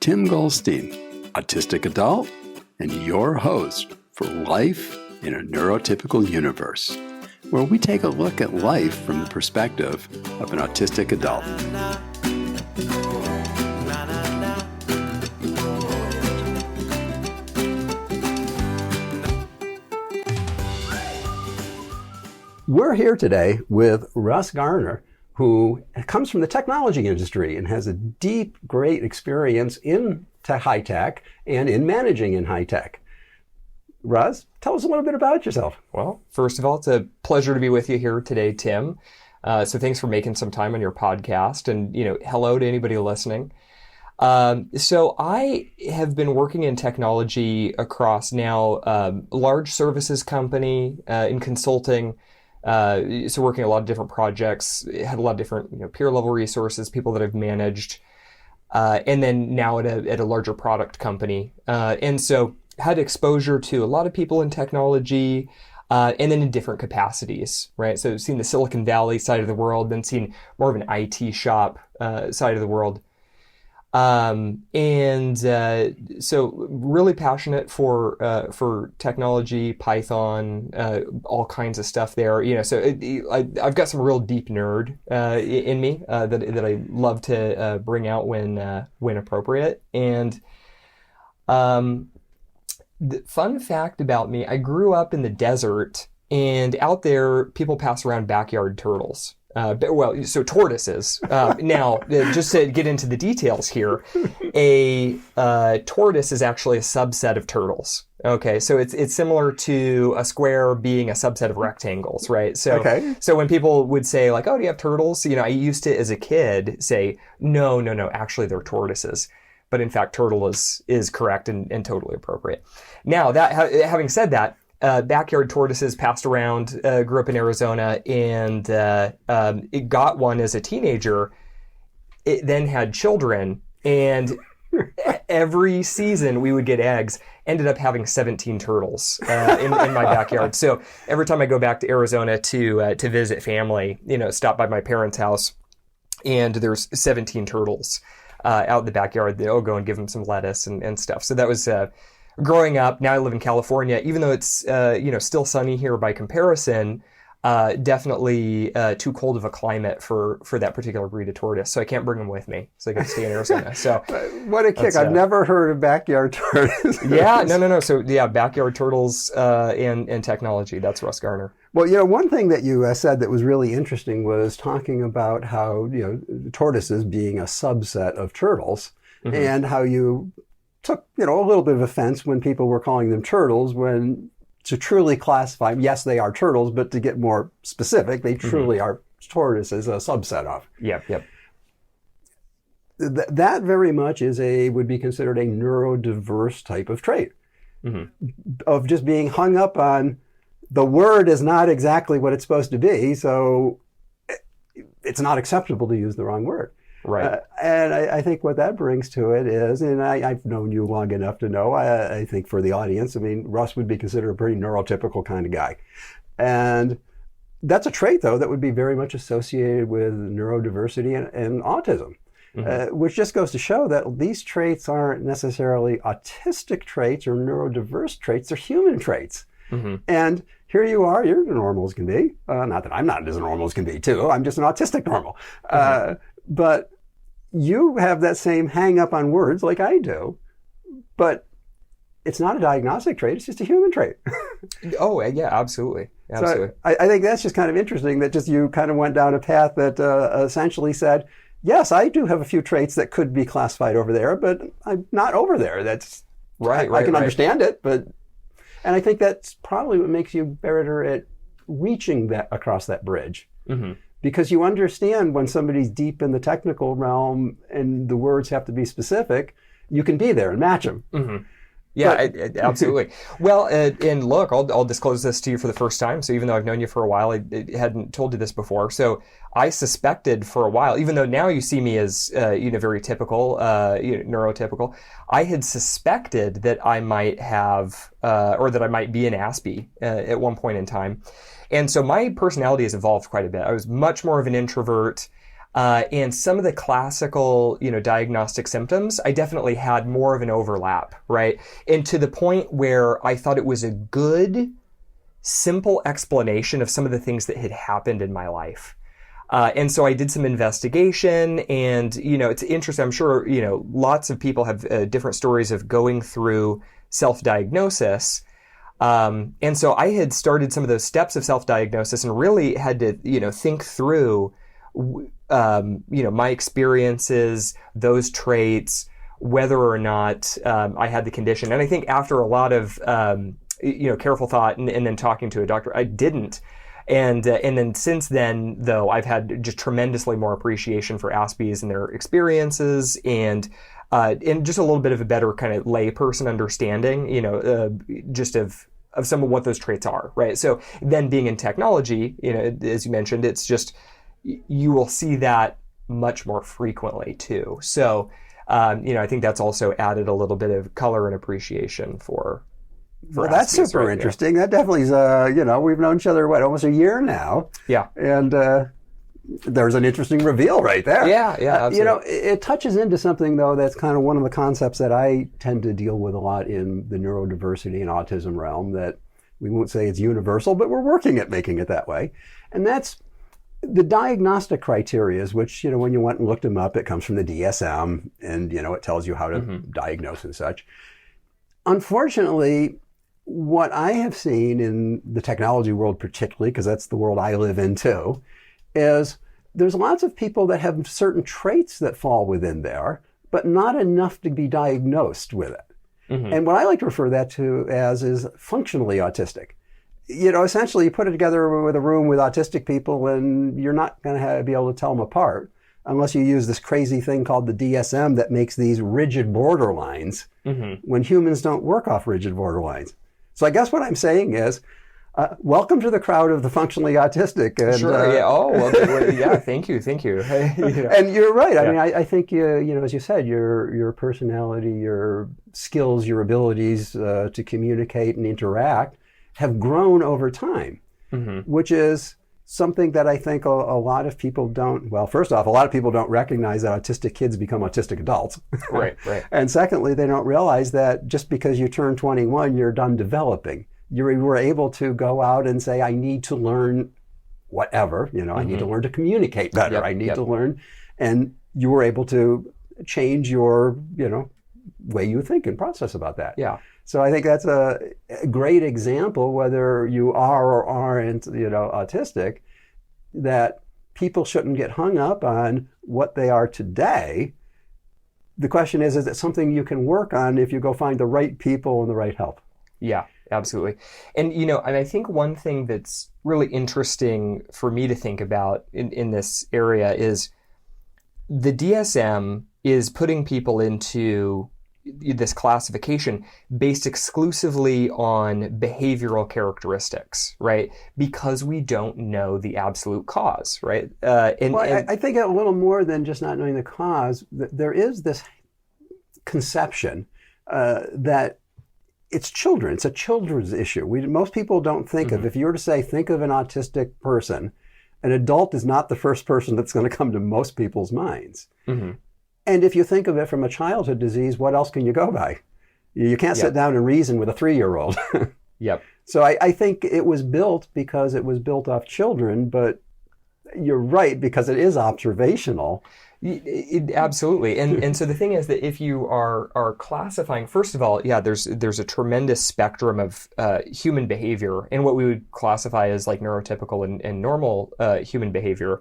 Tim Goldstein, autistic adult, and your host for Life in a Neurotypical Universe, where we take a look at life from the perspective of an autistic adult. We're here today with Russ Garner, who comes from the technology industry and has a deep, great experience in high tech and in managing in high tech. Russ, tell us a little bit about yourself. Well, first of all, it's a pleasure to be with you here today, Tim. So thanks for making some time on your podcast, and hello to anybody listening. So I have been working in technology across now a large services company in consulting. So working a lot of different projects, had a lot of different peer level resources, people that I've managed, and then now at a larger product company. And so had exposure to a lot of people in technology, and then in different capacities, right? So seen the Silicon Valley side of the world, then seen more of an IT shop side of the world. So really passionate for technology, Python, all kinds of stuff there. So I've got some real deep nerd in me that I love to bring out when appropriate. And the fun fact about me, I grew up in the desert, and out there people pass around backyard turtles. So tortoises. Now, just to get into the details here, a tortoise is actually a subset of turtles. Okay, so it's similar to a square being a subset of rectangles, right? So, okay. So when people would say like, "Oh, do you have turtles?" I used to, as a kid, say, "No, actually they're tortoises." But in fact, turtle is correct and totally appropriate. Now, having said that. Backyard tortoises passed around, grew up in Arizona, and it got one as a teenager. It then had children, and every season we would get eggs. Ended up having 17 turtles in my backyard. So every time I go back to Arizona to visit family, stop by my parents' house, and there's 17 turtles out in the backyard. They'll go and give them some lettuce and stuff. So that was... Growing up, now I live in California, even though it's, still sunny here by comparison, definitely too cold of a climate for that particular breed of tortoise. So I can't bring them with me. So I got to stay in Arizona. So what a kick. I've never heard of backyard turtles. Yeah, no. So yeah, backyard turtles and technology. That's Russ Garner. Well, one thing that you said that was really interesting was talking about how, tortoises being a subset of turtles, mm-hmm. and how you took, a little bit of offense when people were calling them turtles, when to truly classify, yes, they are turtles, but to get more specific, they truly mm-hmm. are tortoises, a subset of. Yep. That very much would be considered a neurodiverse type of trait, mm-hmm. of just being hung up on the word is not exactly what it's supposed to be, so it's not acceptable to use the wrong word. Right. And I think what that brings to it is, and I've known you long enough to know, I think for the audience, Russ would be considered a pretty neurotypical kind of guy. And that's a trait, though, that would be very much associated with neurodiversity and autism, mm-hmm. Which just goes to show that these traits aren't necessarily autistic traits or neurodiverse traits, they're human traits. Mm-hmm. And here you are, you're as normal as can be. Not that I'm not as normal as can be, too. I'm just an autistic normal. Mm-hmm. But you have that same hang up on words like I do, but it's not a diagnostic trait, it's just a human trait. Oh, yeah, absolutely. So I think that's just kind of interesting that just you kind of went down a path that essentially said, yes, I do have a few traits that could be classified over there, but I'm not over there. That's right. I can understand it, and I think that's probably what makes you better at reaching that across that bridge. Mm-hmm. Because you understand when somebody's deep in the technical realm and the words have to be specific, you can be there and match them. Mm-hmm. Yeah, absolutely. Well, and look, I'll disclose this to you for the first time. So even though I've known you for a while, I hadn't told you this before. So I suspected for a while, even though now you see me as very typical, neurotypical, I had suspected that I might have or that I might be an Aspie at one point in time. And so my personality has evolved quite a bit. I was much more of an introvert. And some of the classical, diagnostic symptoms, I definitely had more of an overlap, right? And to the point where I thought it was a good, simple explanation of some of the things that had happened in my life. And so I did some investigation, and, it's interesting. I'm sure, lots of people have different stories of going through self-diagnosis. And so I had started some of those steps of self-diagnosis and really had to, think through, my experiences, those traits, whether or not I had the condition. And I think after a lot of, careful thought and then talking to a doctor, I didn't. And then since then, though, I've had just tremendously more appreciation for Aspies and their experiences, and just a little bit of a better kind of layperson understanding, just of some of what those traits are, right? So then being in technology, as you mentioned, it's just, you will see that much more frequently too. So, I think that's also added a little bit of color and appreciation for well, that's Aspies, super right? interesting. That definitely is, we've known each other, almost a year now. Yeah. And there's an interesting reveal right there. Yeah, absolutely. It touches into something, though, that's kind of one of the concepts that I tend to deal with a lot in the neurodiversity and autism realm, that we won't say it's universal, but we're working at making it that way. And that's the diagnostic criteria, which, when you went and looked them up, it comes from the DSM, and, it tells you how to diagnose and such. Unfortunately, what I have seen in the technology world particularly, because that's the world I live in too, is there's lots of people that have certain traits that fall within there, but not enough to be diagnosed with it. Mm-hmm. And what I like to refer that to as is functionally autistic. Essentially you put it together with a room with autistic people and you're not going to be able to tell them apart unless you use this crazy thing called the DSM that makes these rigid borderlines when humans don't work off rigid borderlines. So I guess what I'm saying is, welcome to the crowd of the functionally autistic. And, sure. Yeah. Oh, well, yeah. Thank you. And you're right. I mean, I think as you said, your personality, your skills, your abilities to communicate and interact have grown over time, which is something that I think a lot of people don't. Well, first off, a lot of people don't recognize that autistic kids become autistic adults. Right. And secondly, they don't realize that just because you turn 21, you're done developing. You were able to go out and say, I need to learn whatever, I need to learn to communicate better. I need to learn. And you were able to change your, way you think and process about that. Yeah. So I think that's a great example, whether you are or aren't, autistic, that people shouldn't get hung up on what they are today. The question is it something you can work on if you go find the right people and the right help? Yeah, absolutely. And, and I think one thing that's really interesting for me to think about in this area is the DSM is putting people into this classification based exclusively on behavioral characteristics, right? Because we don't know the absolute cause, right? I think a little more than just not knowing the cause. There is this conception that it's children. It's a children's issue. Most people don't think of, if you were to say, think of an autistic person, an adult is not the first person that's going to come to most people's minds. And if you think of it from a childhood disease, what else can you go by? You can't sit down and reason with a 3-year-old. Yep. So I think it was built because it was built off children, but you're right, because it is observational. Absolutely. And so the thing is that if you are classifying, first of all, there's a tremendous spectrum of human behavior and what we would classify as like neurotypical and normal human behavior.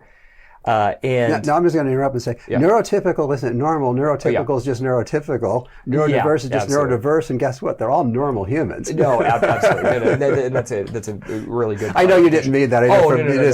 Now I'm just going to interrupt and say, neurotypical isn't normal. Neurotypical is just neurotypical. Neurodiverse is just neurodiverse. And guess what? They're all normal humans. No, absolutely. No, that's a really good. I know you didn't mean that. No.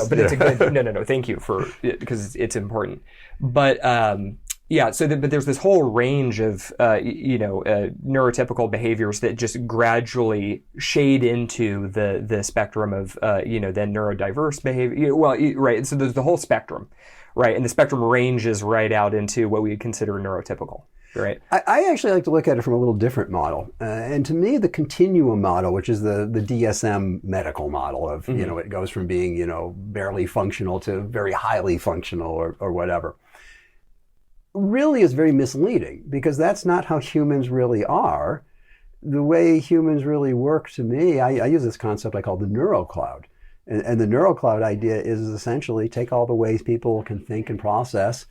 But it's a good. No. Thank you for because it's important. But but there's this whole range of neurotypical behaviors that just gradually shade into the spectrum of then neurodiverse behavior. Well, right. So there's the whole spectrum, right, and the spectrum ranges right out into what we would consider neurotypical. right? I actually like to look at it from a little different model. And to me, the continuum model, which is the DSM medical model of, it goes from being, barely functional to very highly functional or whatever, really is very misleading because that's not how humans really are. The way humans really work, to me, I use this concept I call the neurocloud. And the neurocloud idea is essentially take all the ways people can think and process,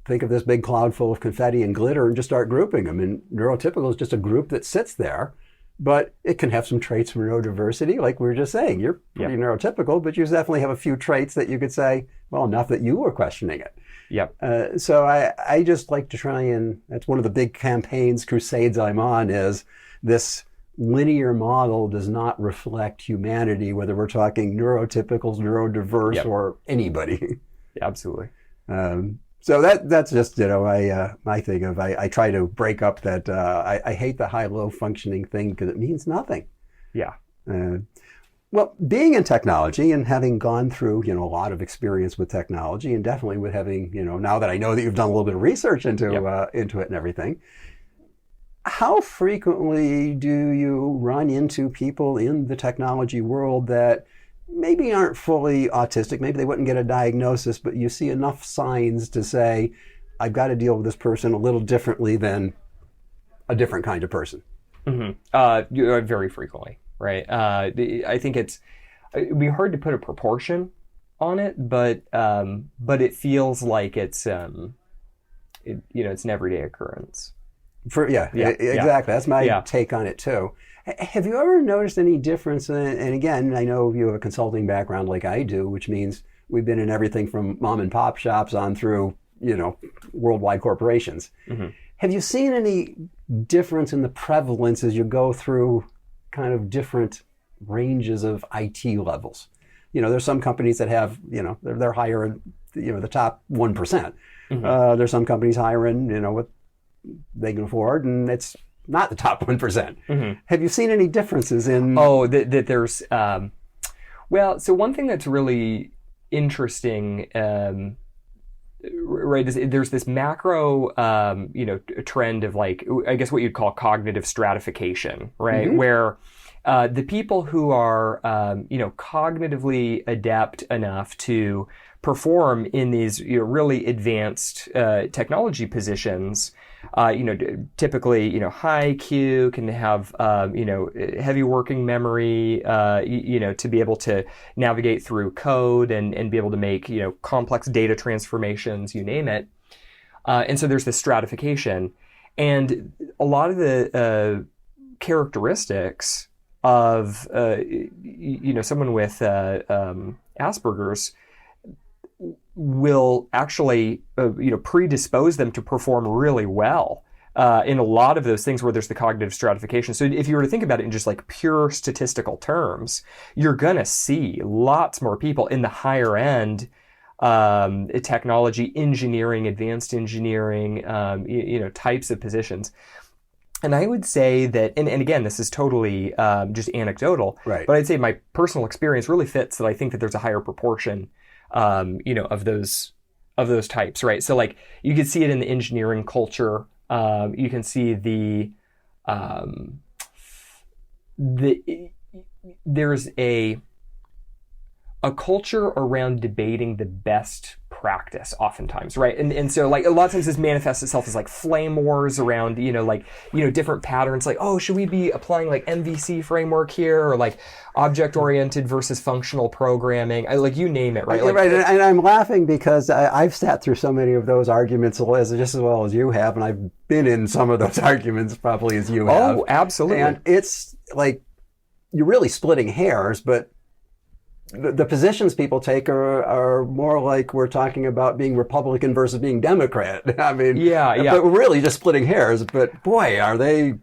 think of this big cloud full of confetti and glitter and just start grouping them. And neurotypical is just a group that sits there, but it can have some traits from neurodiversity. Like we were just saying, you're pretty neurotypical, but you definitely have a few traits that you could say, well, enough that you were questioning it. Yep. So I just like to try and, that's one of the big campaigns, crusades I'm on, is this linear model does not reflect humanity, whether we're talking neurotypicals, neurodiverse, or anybody. Absolutely. So that's just, my thing of, I try to break up that, I hate the high-low functioning thing because it means nothing. Yeah. Well, being in technology and having gone through, a lot of experience with technology, and definitely with having, now that I know that you've done a little bit of research into it and everything, how frequently do you run into people in the technology world that maybe aren't fully autistic? Maybe they wouldn't get a diagnosis, but you see enough signs to say, I've got to deal with this person a little differently than a different kind of person. Mm-hmm. Very frequently, right? I think it'd be hard to put a proportion on it, but it feels like it's an everyday occurrence. Exactly. That's my take on it too. Have you ever noticed any difference? And again, I know you have a consulting background like I do, which means we've been in everything from mom and pop shops on through, worldwide corporations. Mm-hmm. Have you seen any difference in the prevalence as you go through kind of different ranges of IT levels? There's some companies that have, they're higher in, the top 1%. Mm-hmm. There's some companies higher in, what they can afford, and it's not the top 1%. Mm-hmm. Have you seen any differences in? Oh, that there's, so one thing that's really interesting, right, is there's this macro, trend of like, I guess what you'd call cognitive stratification, right? Mm-hmm. Where the people who are, cognitively adept enough to perform in these really advanced technology positions, typically, high IQ, can have, heavy working memory, to be able to navigate through code and be able to make, complex data transformations, you name it. And so there's this stratification. And a lot of the characteristics of, someone with Asperger's will actually, predispose them to perform really well in a lot of those things where there's the cognitive stratification. So if you were to think about it in just like pure statistical terms, you're going to see lots more people in the higher end technology, engineering, advanced engineering, types of positions. And I would say that, and again, this is totally just anecdotal, right, but I'd say my personal experience really fits that I think that there's a higher proportion of those types, right? So like you can see it in the engineering culture. You can see there's a culture around debating the best practice oftentimes, right? And so like a lot of times this manifests itself as like flame wars around, different patterns, like, oh, should we be applying like MVC framework here, or like object-oriented versus functional programming, like you name it, right? Like, right, and I'm laughing because I've sat through so many of those arguments just as well as you have, and I've been in some of those arguments probably as you have. Oh, absolutely. And it's like, you're really splitting hairs, but the positions people take are more like we're talking about being Republican versus being Democrat. I mean, but we're really just splitting hairs. But boy, are they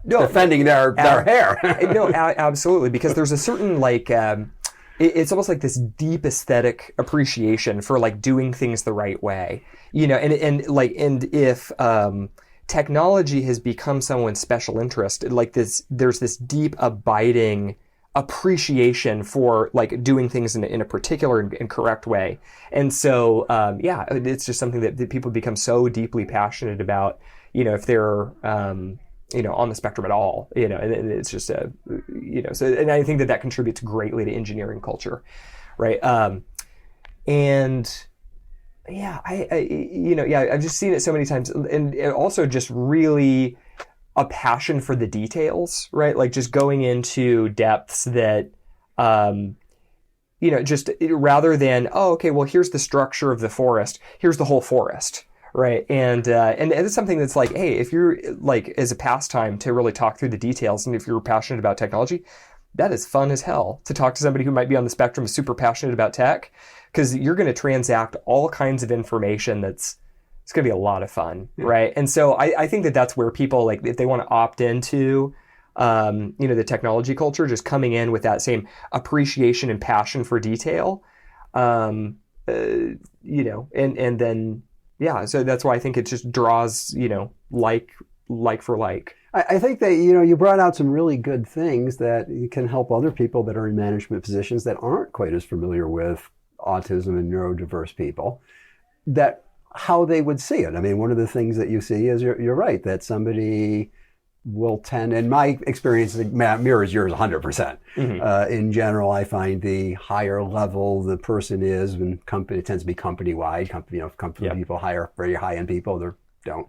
defending their hair. No, absolutely, because there's a certain like, it's almost like this deep aesthetic appreciation for like doing things the right way, and if technology has become someone's special interest, like there's this deep abiding appreciation for like doing things in a particular and correct way. And so, it's just something that people become so deeply passionate about, if they're, on the spectrum at all, and it's just and I think that contributes greatly to engineering culture. Right. I've just seen it so many times, and also just really a passion for the details, right? Like just going into depths that, just rather than, oh, okay, well, here's the structure of the forest, here's the whole forest, right? And it's something that's like, hey, if you're like, as a pastime to really talk through the details, and if you're passionate about technology, that is fun as hell to talk to somebody who might be on the spectrum, super passionate about tech, because you're going to transact all kinds of information it's going to be a lot of fun, right? And so I think that that's where people, like, if they want to opt into, the technology culture, just coming in with that same appreciation and passion for detail, and then, so that's why I think it just draws, like for like. I think that, you brought out some really good things that can help other people that are in management positions that aren't quite as familiar with autism and neurodiverse people, that how they would see it. I mean, one of the things that you see is you're right, that somebody will tend, and my experience mirrors yours 100%. In general, I find the higher level the person is, and it tends to be company-wide. People hire very high-end people, they don't.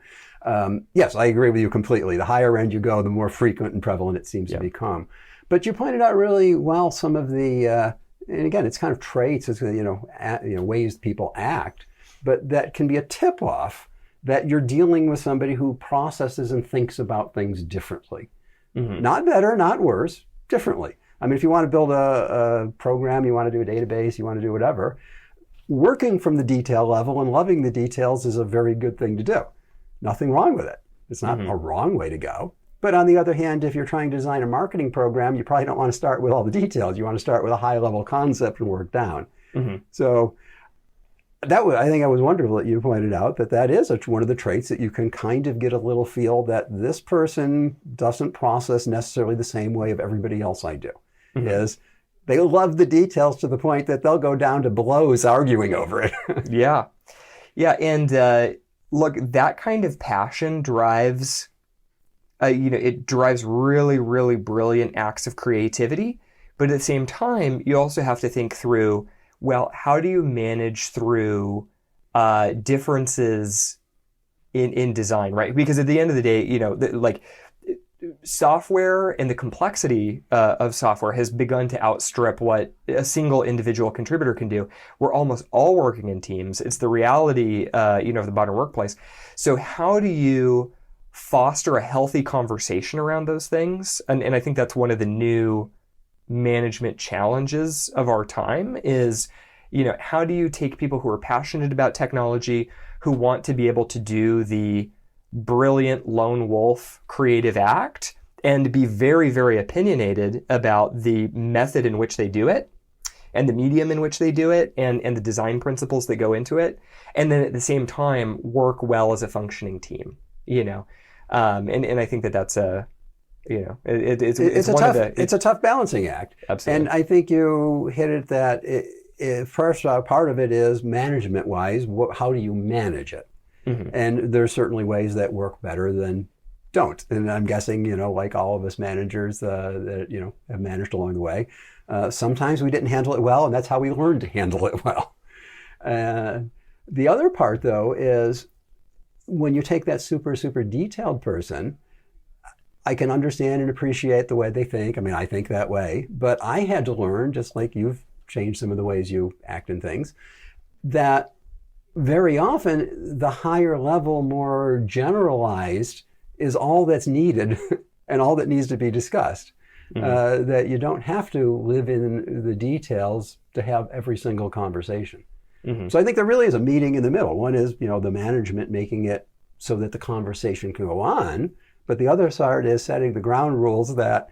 Yes, I agree with you completely. The higher end you go, the more frequent and prevalent it seems to become. But you pointed out really well some of the, and again, it's kind of traits, it's ways people act, but that can be a tip-off that you're dealing with somebody who processes and thinks about things differently. Not better, not worse, differently. I mean, if you want to build a program, you want to do a database, you want to do whatever, working from the detail level and loving the details is a very good thing to do. Nothing wrong with it. It's not a wrong way to go. But on the other hand, if you're trying to design a marketing program, you probably don't want to start with all the details. You want to start with a high-level concept and work down. So I think it was wonderful that you pointed out that is one of the traits that you can kind of get a little feel that this person doesn't process necessarily the same way of everybody else I do. Is they love the details to the point that they'll go down to blows arguing over it. Yeah. And look, that kind of passion drives, it drives really, really brilliant acts of creativity. But at the same time, you also have to think through, well, how do you manage through differences in design, right? Because at the end of the day, software and the complexity of software has begun to outstrip what a single individual contributor can do. We're almost all working in teams. It's the reality, of the modern workplace. So how do you foster a healthy conversation around those things? And I think that's one of the new management challenges of our time is, how do you take people who are passionate about technology, who want to be able to do the brilliant lone wolf creative act and be very, very opinionated about the method in which they do it and the medium in which they do it and the design principles that go into it. And then at the same time, work well as a functioning team, and I think that's it's a tough balancing act. Absolutely. And I think you hit it that first part of it is management wise, how do you manage it? And there's certainly ways that work better than don't. And I'm guessing, like all of us managers that, have managed along the way, sometimes we didn't handle it well, and that's how we learned to handle it well. The other part, though, is when you take that super, super detailed person, I can understand and appreciate the way they think. I mean, I think that way. But I had to learn, just like you've changed some of the ways you act in things, that very often the higher level, more generalized is all that's needed and all that needs to be discussed. That you don't have to live in the details to have every single conversation. So I think there really is a meeting in the middle. One is, the management making it so that the conversation can go on, but the other side is setting the ground rules that,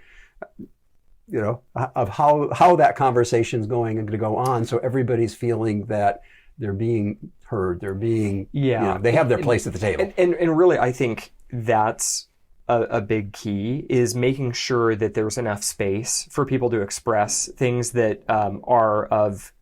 of how that conversation is going to go on, so everybody's feeling that they're being heard, they're being, they have their place at the table. And really, I think that's a big key is making sure that there's enough space for people to express things that are of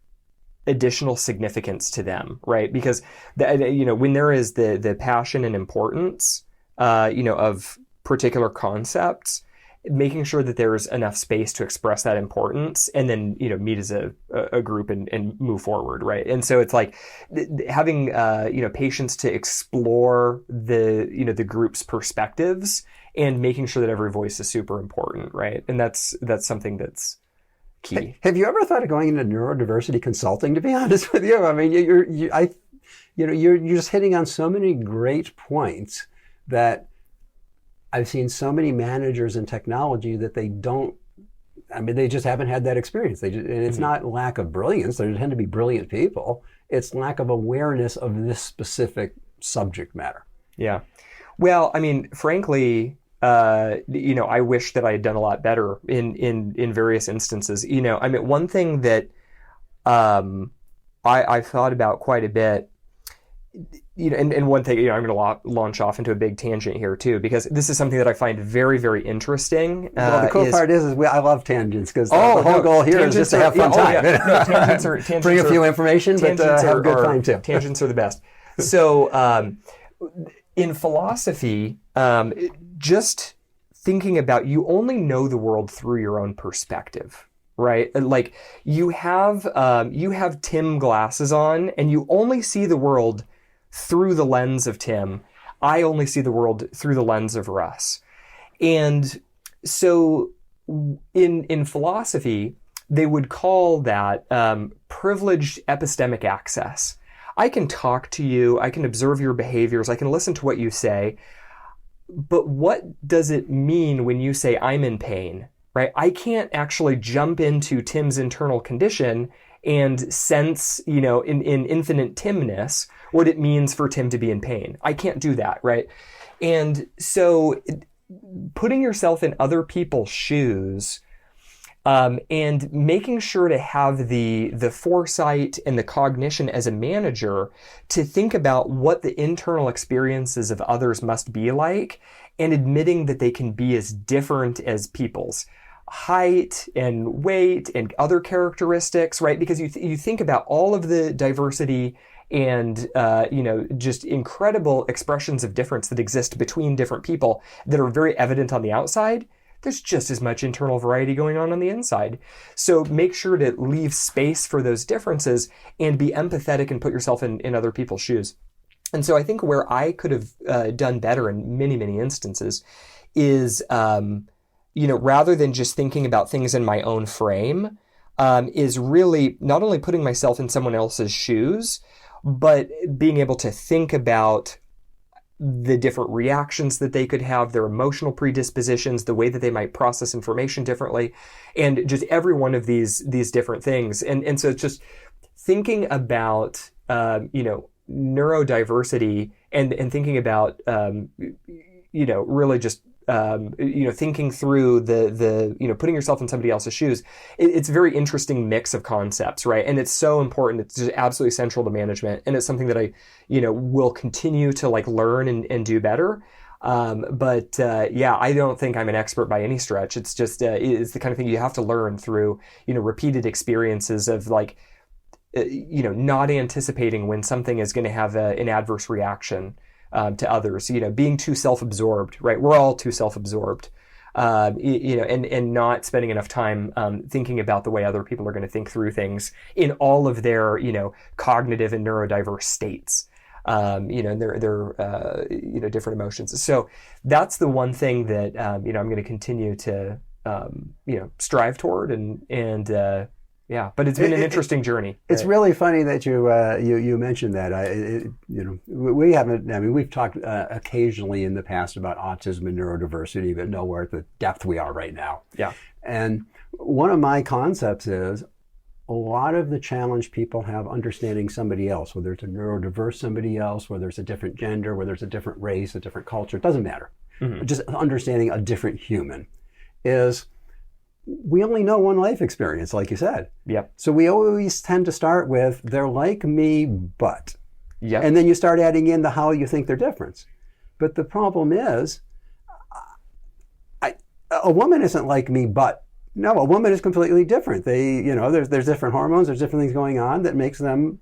additional significance to them, right? Because when there is the passion and importance, of particular concepts, making sure that there's enough space to express that importance, and then meet as a group and move forward, right? And so it's like having patience to explore the group's perspectives and making sure that every voice is super important, right? And that's something that's key. Have you ever thought of going into neurodiversity consulting? To be honest with you, I mean, you're just hitting on so many great points that I've seen so many managers in technology that they just haven't had that experience. And it's not lack of brilliance. There tend to be brilliant people. It's lack of awareness of this specific subject matter. Yeah. Well, I mean, frankly, I wish that I had done a lot better in various instances. I mean, one thing that I've thought about quite a bit, and one thing, I'm going to launch off into a big tangent here too, because this is something that I find very, very interesting. Well, the cool part is I love tangents, because the whole goal here is just to have fun time. Tangents bring a few information, but have a good time too. Tangents are the best. So in philosophy, just thinking about, you only know the world through your own perspective. Right? Like you have Tim glasses on and you only see the world through the lens of Tim. I only see the world through the lens of Russ. And so in philosophy, they would call that privileged epistemic access. I can talk to you, I can observe your behaviors, I can listen to what you say, but what does it mean when you say I'm in pain? Right? I can't actually jump into Tim's internal condition and sense, in infinite Timness, what it means for Tim to be in pain. I can't do that, right? And so putting yourself in other people's shoes, and making sure to have the foresight and the cognition as a manager to think about what the internal experiences of others must be like, and admitting that they can be as different as people's height and weight and other characteristics, right? Because you think about all of the diversity and just incredible expressions of difference that exist between different people that are very evident on the outside. There's just as much internal variety going on the inside. So make sure to leave space for those differences and be empathetic and put yourself in other people's shoes. And so I think where I could have done better in many, many instances is rather than just thinking about things in my own frame, is really not only putting myself in someone else's shoes, but being able to think about the different reactions that they could have, their emotional predispositions, the way that they might process information differently, and just every one of these different things. And so it's just thinking about, neurodiversity and thinking about, really just thinking through the putting yourself in somebody else's shoes. It's a very interesting mix of concepts, right? And it's so important. It's just absolutely central to management, and it's something that I will continue to learn and do better. I don't think I'm an expert by any stretch. It's just it's the kind of thing you have to learn through repeated experiences of not anticipating when something is going to have an adverse reaction to others, being too self-absorbed, right? We're all too self-absorbed, and not spending enough time thinking about the way other people are going to think through things in all of their, cognitive and neurodiverse states, and their different emotions. So that's the one thing that, I'm going to continue to, strive toward and but it's been an interesting journey. It's really funny that you mentioned that. We haven't. I mean, we've talked occasionally in the past about autism and neurodiversity, but nowhere at the depth we are right now. Yeah. And one of my concepts is a lot of the challenge people have understanding somebody else, whether it's a neurodiverse somebody else, whether it's a different gender, whether it's a different race, a different culture. It doesn't matter. Mm-hmm. Just understanding a different human is. We only know one life experience, like you said. Yep. So we always tend to start with, they're like me, but. Yep. And then you start adding in the how you think they're different. But the problem is, a woman isn't like me, but no, a woman is completely different. There's different hormones, there's different things going on that makes them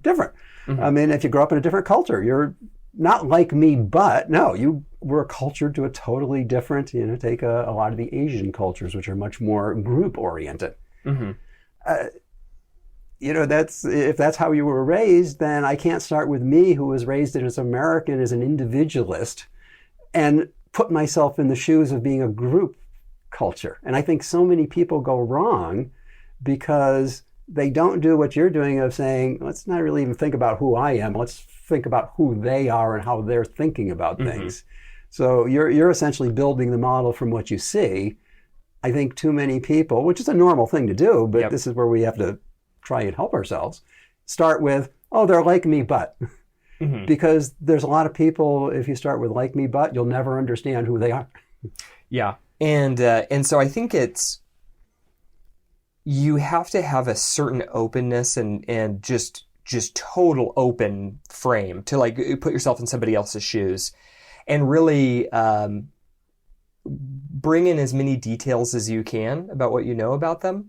different. Mm-hmm. I mean, if you grow up in a different culture, you're not like me, but no, you were cultured to a totally different, take a lot of the Asian cultures, which are much more group oriented. Mm-hmm. If that's how you were raised, then I can't start with me, who was raised as an American, as an individualist, and put myself in the shoes of being a group culture. And I think so many people go wrong because they don't do what you're doing of saying, let's not really even think about who I am. Let's think about who they are and how they're thinking about things. So you're essentially building the model from what you see. I think too many people, which is a normal thing to do, but this is where we have to try and help ourselves, start with, oh, they're like me, but. Because there's a lot of people, if you start with like me, but, you'll never understand who they are. Yeah. And so I think you have to have a certain openness and just total open frame to like put yourself in somebody else's shoes and really bring in as many details as you can about what you know about them.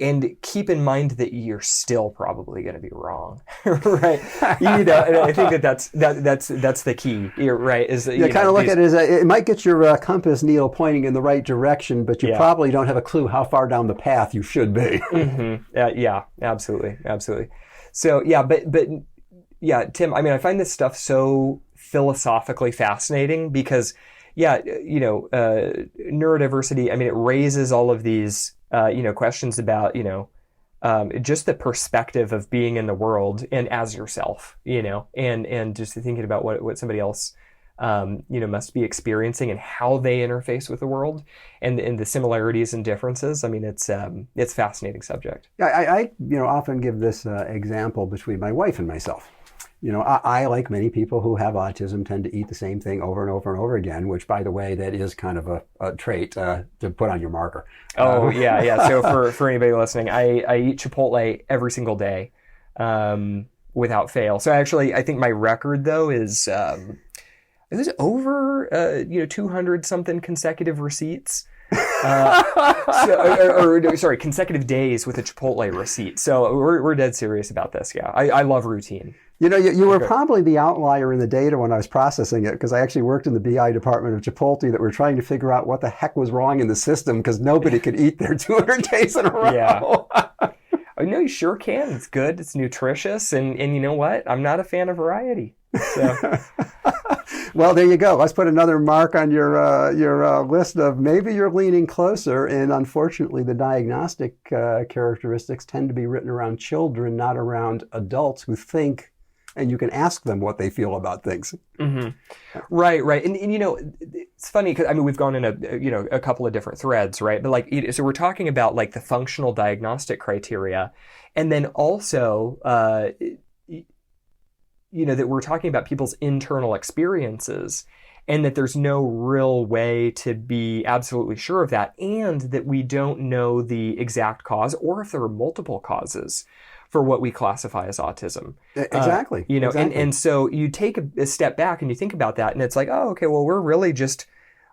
And keep in mind that you're still probably going to be wrong, right? And I think that's the key, right? Is that, kind of look at it as it might get your compass needle pointing in the right direction, but you probably don't have a clue how far down the path you should be. Yeah, absolutely. So but Tim, I mean, I find this stuff so philosophically fascinating because neurodiversity, I mean, it raises all of these questions about, just the perspective of being in the world and as yourself, and just thinking about what somebody else, must be experiencing and how they interface with the world and the similarities and differences. I mean, it's a fascinating subject. I often give this example between my wife and myself. I, like many people who have autism, tend to eat the same thing over and over and over again, which, by the way, that is kind of a trait to put on your marker. Oh, yeah. So for anybody listening, I eat Chipotle every single day without fail. So actually, I think my record, though, is it was over 200 something consecutive receipts. Consecutive days with a Chipotle receipt. So we're dead serious about this. Yeah, I love routine. You were probably the outlier in the data when I was processing it, because I actually worked in the BI department of Chipotle that were trying to figure out what the heck was wrong in the system because nobody could eat there 200 days in a row. Yeah. Oh, no, you sure can. It's good. It's nutritious. And you know what? I'm not a fan of variety. So. Well, there you go. Let's put another mark on your list of maybe you're leaning closer. And unfortunately, the diagnostic characteristics tend to be written around children, not around adults who think, and you can ask them what they feel about things. Mm-hmm. Right. And it's funny because, I mean, we've gone in a couple of different threads, right? But so we're talking about like the functional diagnostic criteria. And then also, that we're talking about people's internal experiences and that there's no real way to be absolutely sure of that. And that we don't know the exact cause or if there are multiple causes for what we classify as autism. Exactly. Exactly. And so you take a step back and you think about that and it's like, oh, okay, well, we're really just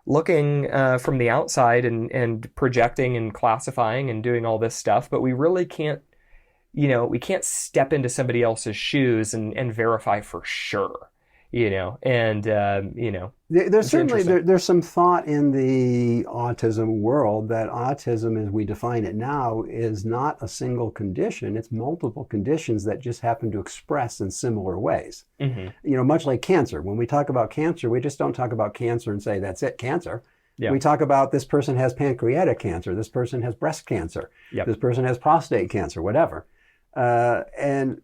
looking from the outside and projecting and classifying and doing all this stuff, but we really can't, we can't step into somebody else's shoes and verify for sure, There's certainly, there's some thought in the autism world that autism, as we define it now, is not a single condition. It's multiple conditions that just happen to express in similar ways. Mm-hmm. Much like cancer. When we talk about cancer, we just don't talk about cancer and say, that's it, cancer. Yeah. We talk about this person has pancreatic cancer, this person has breast cancer, this person has prostate cancer, whatever. And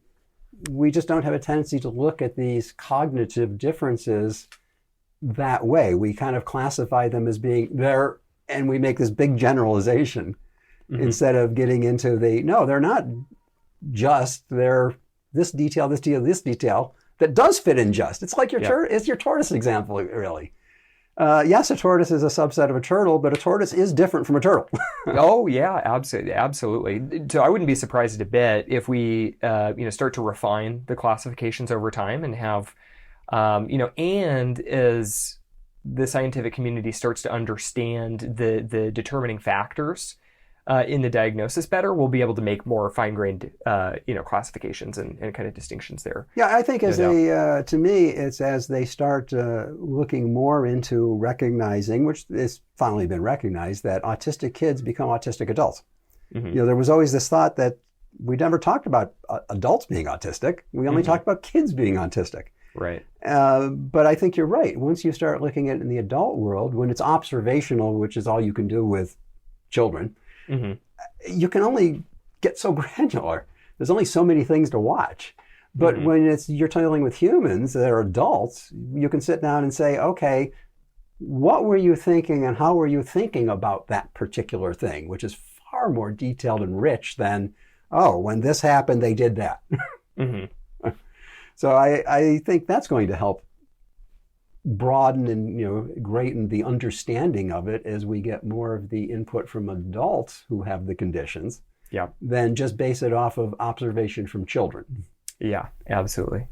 we just don't have a tendency to look at these cognitive differences that way. We kind of classify them as being there, and we make this big generalization instead of getting into no, they're not just, they're this detail that does fit in just. It's like it's your tortoise example, really. Yes, a tortoise is a subset of a turtle, but a tortoise is different from a turtle. Oh, yeah, absolutely. So I wouldn't be surprised a bit if we, start to refine the classifications over time and have, and as the scientific community starts to understand the determining factors in the diagnosis better, we'll be able to make more fine-grained, classifications and kind of distinctions there. Yeah, I think to me, it's as they start looking more into recognizing, which has finally been recognized, that autistic kids become autistic adults. Mm-hmm. There was always this thought that we never talked about adults being autistic. We only talked about kids being autistic. Right. But I think you're right. Once you start looking at it in the adult world, when it's observational, which is all you can do with children, you can only get so granular. There's only so many things to watch. But when you're dealing with humans that are adults, you can sit down and say, okay, what were you thinking and how were you thinking about that particular thing, which is far more detailed and rich than, oh, when this happened, they did that. So I think that's going to help broaden and greaten the understanding of it as we get more of the input from adults who have the conditions, than just base it off of observation from children. Yeah, absolutely.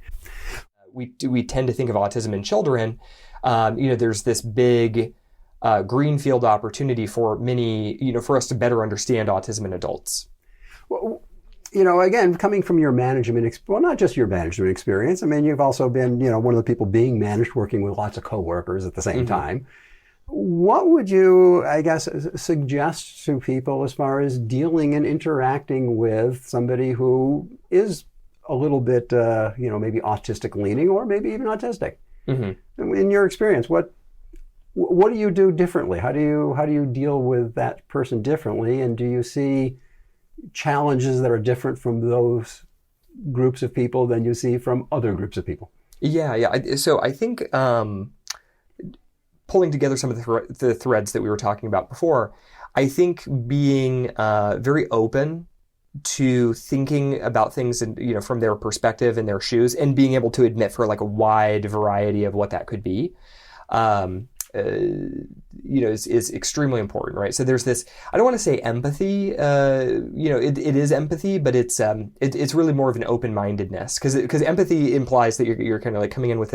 We tend to think of autism in children. There's this big greenfield opportunity for many, for us to better understand autism in adults. Well, again, coming from your management, not just your management experience. I mean, you've also been, one of the people being managed, working with lots of coworkers at the same time. What would you, I guess, suggest to people as far as dealing and interacting with somebody who is a little bit, maybe autistic leaning or maybe even autistic? In your experience, what do you do differently? How do you deal with that person differently? And do you see challenges that are different from those groups of people than you see from other groups of people? So I think pulling together some of the threads that we were talking about before, I think being very open to thinking about things and from their perspective and their shoes, and being able to admit for like a wide variety of what that could be, is extremely important, right? So there's this, I don't want to say empathy, it is empathy, but it's really more of an open-mindedness, because empathy implies that you're kind of like coming in with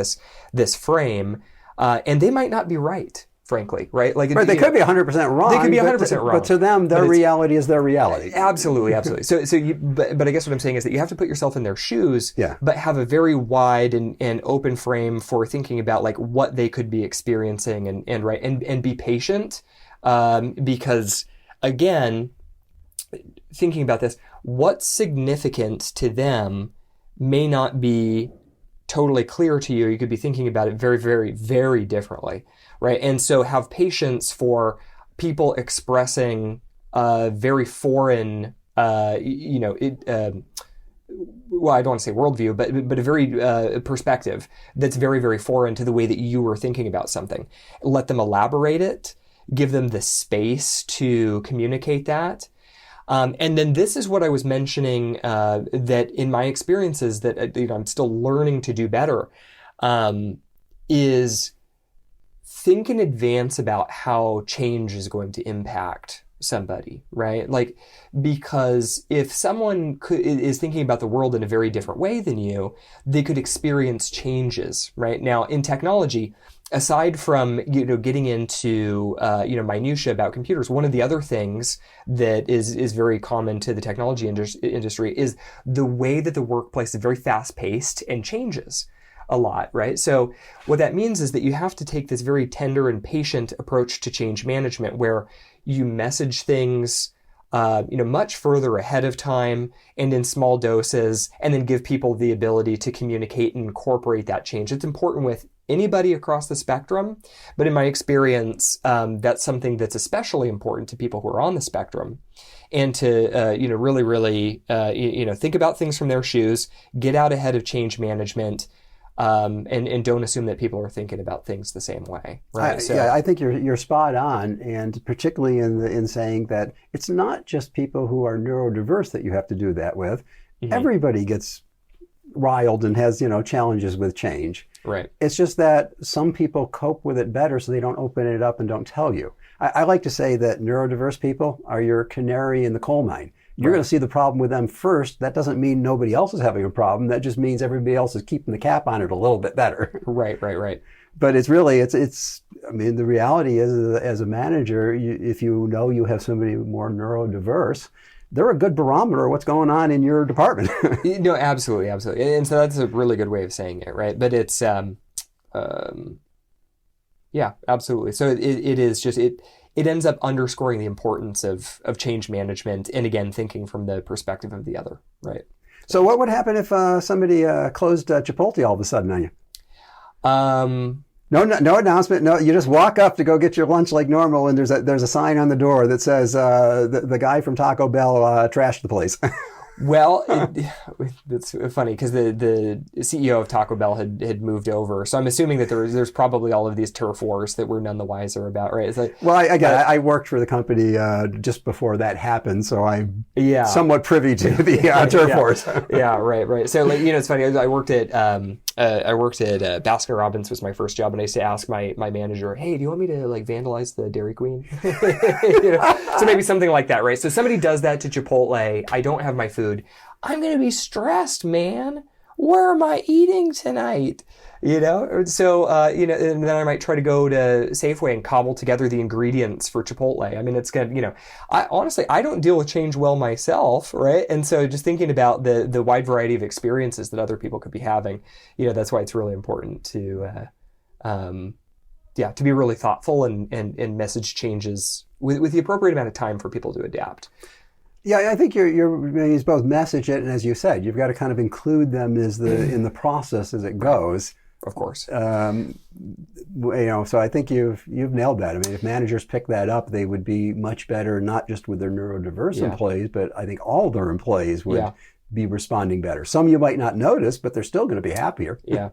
this frame, and they might not be right, frankly, right? Like, they could be 100% wrong. They could be 100% wrong. But to them, their reality is their reality. Absolutely. But I guess what I'm saying is that you have to put yourself in their shoes, but have a very wide and open frame for thinking about like what they could be experiencing and be patient, because again, thinking about this, what's significant to them may not be totally clear to you. You could be thinking about it very, very, very differently, right? And so have patience for people expressing very foreign, well, I don't want to say worldview, but a very perspective that's very, very foreign to the way that you were thinking about something. Let them elaborate it, give them the space to communicate that. And then this is what I was mentioning, that in my experiences that I'm still learning to do better, is think in advance about how change is going to impact somebody, right? Like, because if someone is thinking about the world in a very different way than you, they could experience changes, right? Now, in technology, aside from, getting into, minutia about computers, one of the other things that is very common to the technology industry is the way that the workplace is very fast paced and changes a lot, right? So what that means is that you have to take this very tender and patient approach to change management, where you message things, much further ahead of time and in small doses, and then give people the ability to communicate and incorporate that change. It's important with anybody across the spectrum, but in my experience, that's something that's especially important to people who are on the spectrum, and to really, really think about things from their shoes, get out ahead of change management, and don't assume that people are thinking about things the same way, right? I think you're spot on, and particularly in saying that it's not just people who are neurodiverse that you have to do that with. Everybody gets riled and has challenges with change. Right. It's just that some people cope with it better, so they don't open it up and don't tell you. I like to say that neurodiverse people are your canary in the coal mine. You're going to see the problem with them first. That doesn't mean nobody else is having a problem. That just means everybody else is keeping the cap on it a little bit better. Right. But it's really, I mean, the reality is, as a manager, if you know you have somebody more neurodiverse, they're a good barometer of what's going on in your department. No, absolutely. And so that's a really good way of saying it, right? But it's, yeah, absolutely. So it is just, it ends up underscoring the importance of change management, and again, thinking from the perspective of the other, right? So what would happen if somebody closed Chipotle all of a sudden on you? No announcement. No, you just walk up to go get your lunch like normal, and there's a sign on the door that says the guy from Taco Bell trashed the place. Well, it's funny because the CEO of Taco Bell had moved over, so I'm assuming that there's probably all of these turf wars that we're none the wiser about, right? It's like, well, I worked for the company just before that happened, so I'm somewhat privy to the turf wars. Yeah, right. So, like, it's funny. I worked at Baskin Robbins was my first job, and I used to ask my manager, "Hey, do you want me to like vandalize the Dairy Queen?" So maybe something like that, right? So somebody does that to Chipotle. I don't have my food. I'm going to be stressed, man. Where am I eating tonight? So, and then I might try to go to Safeway and cobble together the ingredients for Chipotle. I mean, it's going to, I don't deal with change well myself, right? And so just thinking about the wide variety of experiences that other people could be having, that's why it's really important to be really thoughtful and message changes with the appropriate amount of time for people to adapt. Yeah, I think you're both message it, and as you said, you've got to kind of include them in the process as it goes. Of course. So I think you've nailed that. I mean, if managers pick that up, they would be much better, not just with their neurodiverse employees, but I think all their employees would be responding better. Some you might not notice, but they're still going to be happier. Yeah.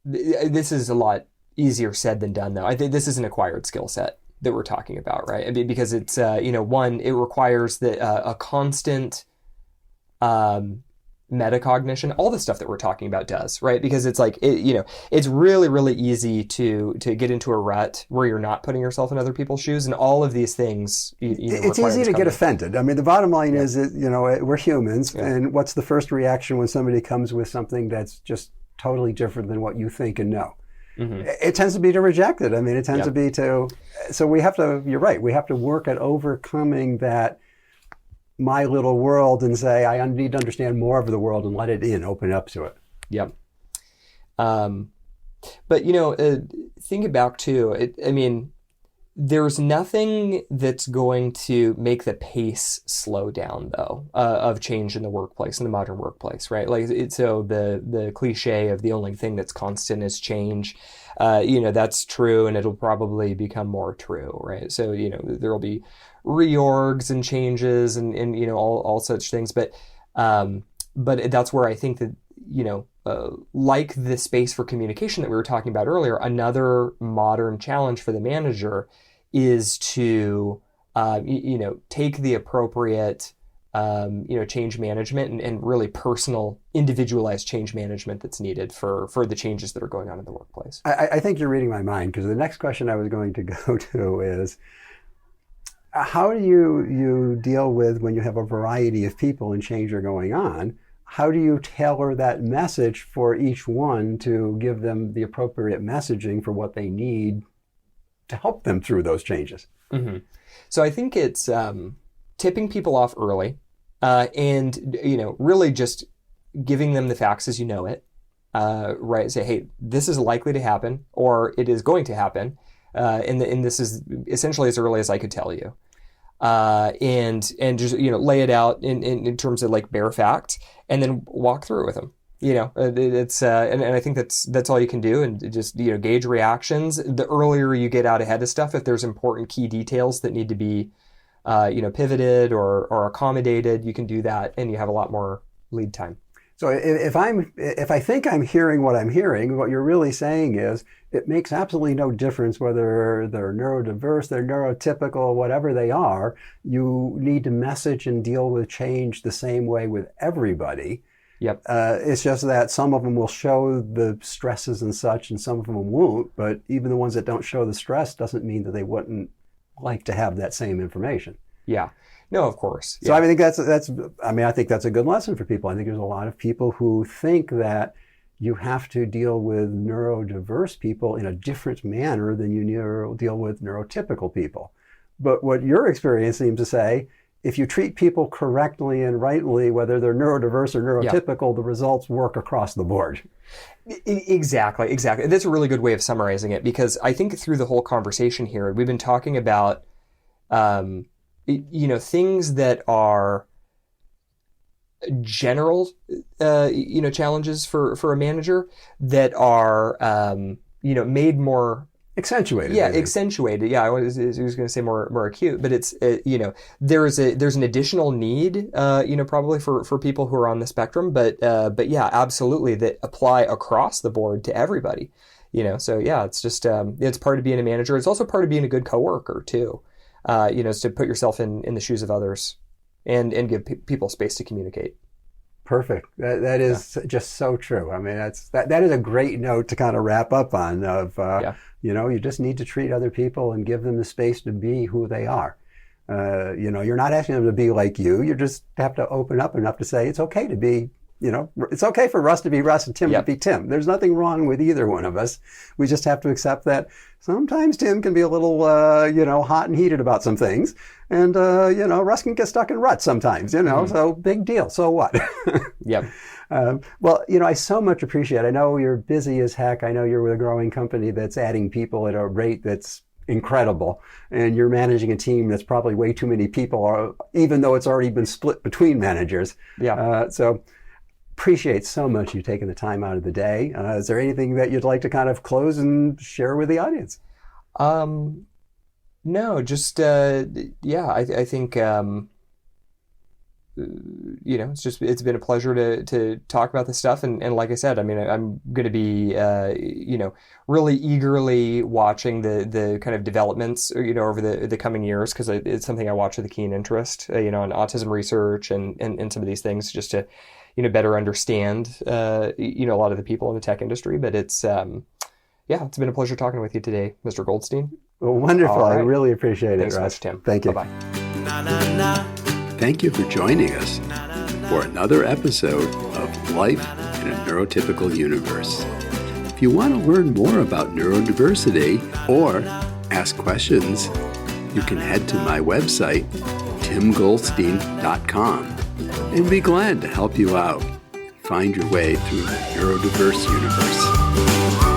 This is a lot easier said than done, though. I think this is an acquired skill set that we're talking about, right? I mean, because it's, one, it requires a constant metacognition. All the stuff that we're talking about does, right? Because it's like, it's really, really easy to get into a rut where you're not putting yourself in other people's shoes, and all of these things. It's easy to get offended. I mean, the bottom line is that, we're humans, and what's the first reaction when somebody comes with something that's just totally different than what you think and know? Mm-hmm. It tends to be to reject it. I mean, it tends to be so we have to, you're right, we have to work at overcoming that my little world and say, I need to understand more of the world and let it in, open up to it. Yep. But, thinking back to, there's nothing that's going to make the pace slow down, though, of change in the workplace, in the modern workplace, right? Like, so the cliche of the only thing that's constant is change, that's true, and it'll probably become more true, right? So, there'll be reorgs and changes and all such things, but that's where I think that, like the space for communication that we were talking about earlier, another modern challenge for the manager is to, take the appropriate, change management and really personal, individualized change management that's needed for the changes that are going on in the workplace. I think you're reading my mind, because the next question I was going to go to is, how do you deal with when you have a variety of people and change are going on? How do you tailor that message for each one to give them the appropriate messaging for what they need to help them through those changes? Mm-hmm. So I think it's tipping people off early and, really just giving them the facts as you know it, right? Say, hey, this is likely to happen, or it is going to happen. And this is essentially as early as I could tell you. And just, lay it out in terms of like bare facts, and then walk through it with them. It's, and I think that's all you can do, and just, gauge reactions. The earlier you get out ahead of stuff, if there's important key details that need to be, pivoted or accommodated, you can do that, and you have a lot more lead time. So if I think I'm hearing what I'm hearing, what you're really saying is it makes absolutely no difference whether they're neurodiverse, they're neurotypical, whatever they are. You need to message and deal with change the same way with everybody. Yep. It's just that some of them will show the stresses and such, and some of them won't. But even the ones that don't show the stress doesn't mean that they wouldn't like to have that same information. Yeah. No, of course. So I think I think that's a good lesson for people. I think there's a lot of people who think that you have to deal with neurodiverse people in a different manner than you deal with neurotypical people. But what your experience seems to say, if you treat people correctly and rightly, whether they're neurodiverse or neurotypical, the results work across the board. Exactly. That's a really good way of summarizing it, because I think through the whole conversation here, we've been talking about, things that are general, challenges for a manager that are, made more accentuated. Yeah, accentuated. Yeah, I was going to say more acute, but it's there's an additional need, probably for people who are on the spectrum, but yeah, absolutely, that apply across the board to everybody. So yeah, it's just it's part of being a manager. It's also part of being a good coworker too. Is to put yourself in the shoes of others and give people space to communicate. Perfect. That is just so true. I mean, that is a great note to kind of wrap up on. You just need to treat other people and give them the space to be who they are. You're not asking them to be like you. You just have to open up enough to say it's okay to be. It's okay for Russ to be Russ and Tim to be Tim. There's nothing wrong with either one of us. We just have to accept that sometimes Tim can be a little, hot and heated about some things. And, Russ can get stuck in ruts sometimes, so big deal. So what? Yep. I so much appreciate it. I know you're busy as heck. I know you're with a growing company that's adding people at a rate that's incredible. And you're managing a team that's probably way too many people, even though it's already been split between managers. Yeah. Appreciate so much you taking the time out of the day. Is there anything that you'd like to kind of close and share with the audience? No, just, I think, it's been a pleasure to talk about this stuff. And like I said, I mean, I'm going to be, really eagerly watching the kind of developments, over the coming years, because it's something I watch with a keen interest, on autism research and some of these things, just to, better understand, a lot of the people in the tech industry. But it's been a pleasure talking with you today, Mr. Goldstein. Well, wonderful. Right. I really appreciate Thanks it, so Russ. much, Tim. Thank you. Bye-bye. Thank you for joining us for another episode of Life in a Neurotypical Universe. If you want to learn more about neurodiversity or ask questions, you can head to my website, timgoldstein.com, and be glad to help you out. Find your way through the neurodiverse universe.